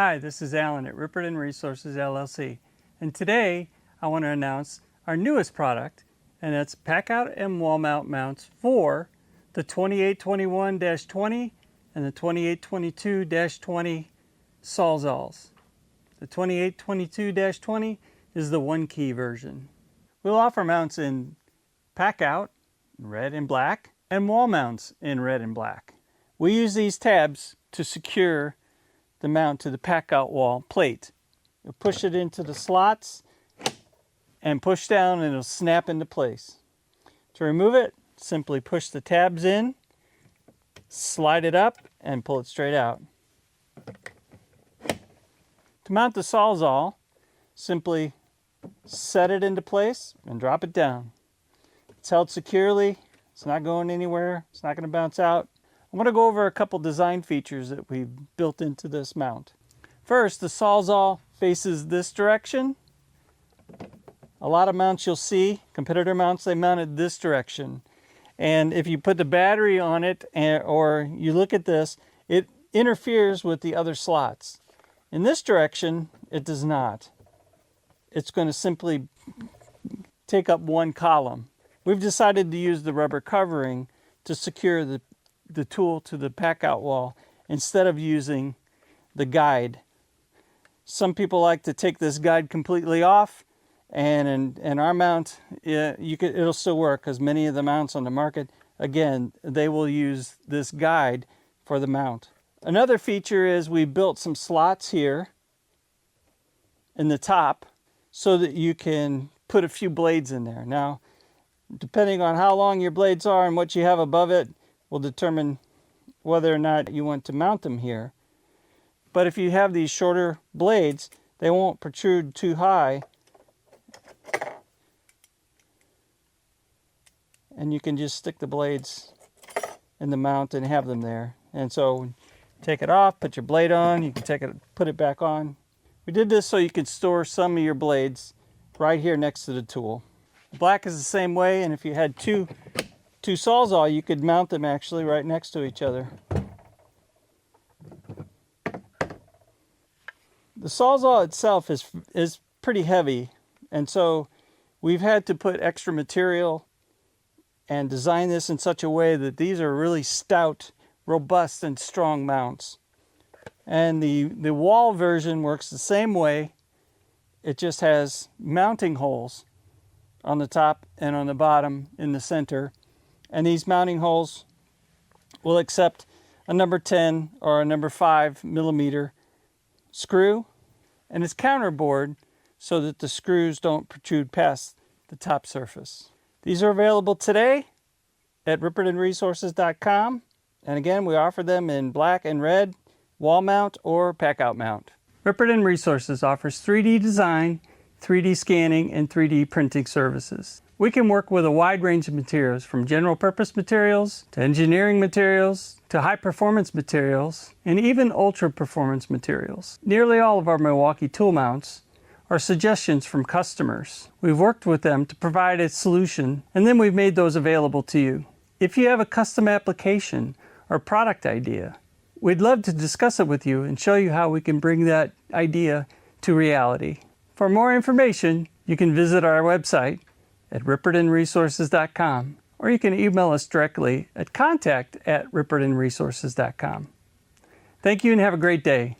Hi, this is Alan at Ripperton Resources LLC, and today I want to announce our newest product, and that's Packout and Wall mount mounts for the 2821-20 and the 2822-20 Sawzalls. The 2822-20 is the one key version. We'll offer mounts in Packout, red and black, and wall mounts in red and black. We use these tabs to secure the mount to the Packout wall plate. You'll push it into the slots and push down and it'll snap into place. To remove it, simply push the tabs in, slide it up, and pull it straight out. To mount the Sawzall, simply set it into place and drop it down. It's held securely, it's not going anywhere, it's not going to bounce out. I'm going to go over a couple design features that we've built into this mount. First, the Sawzall faces this direction. A lot of mounts you'll see, competitor mounts, they mounted this direction. And if you put the battery on it or you look at this, it interferes with the other slots. In this direction, it does not. It's going to simply take up one column. We've decided to use the rubber covering to secure the tool to the Packout wall instead of using the guide. Some people like to take this guide completely off, and in our mount, it'll still work because many of the mounts on the market, again, they will use this guide for the mount. Another feature is we built some slots here in the top so that you can put a few blades in there. Now, depending on how long your blades are and what you have above it, will determine whether or not you want to mount them here. But if you have these shorter blades, they won't protrude too high. And you can just stick the blades in the mount and have them there. And so take it off, put your blade on, you can take it, put it back on. We did this so you could store some of your blades right here next to the tool. Black is the same way, and if you had two Sawzall, you could mount them actually right next to each other. The Sawzall itself is pretty heavy, and so we've had to put extra material and design this in such a way that these are really stout, robust, and strong mounts. And the Walll version works the same way. It just has mounting holes on the top and on the bottom in the center. And these mounting holes will accept a number 10 or a number 5 millimeter screw, and it's counterbored so that the screws don't protrude past the top surface. These are available today at rippertonresources.com, and again, we offer them in black and red, wall mount or Packout mount. Ripperton Resources offers 3D design, 3D scanning, and 3D printing services. We can work with a wide range of materials, from general purpose materials to engineering materials to high performance materials and even ultra performance materials. Nearly all of our Milwaukee tool mounts are suggestions from customers. We've worked with them to provide a solution, and then we've made those available to you. If you have a custom application or product idea, we'd love to discuss it with you and show you how we can bring that idea to reality. For more information, you can visit our website at rippertonresources.com, or you can email us directly at contact@rippertonresources.com. Thank you and have a great day.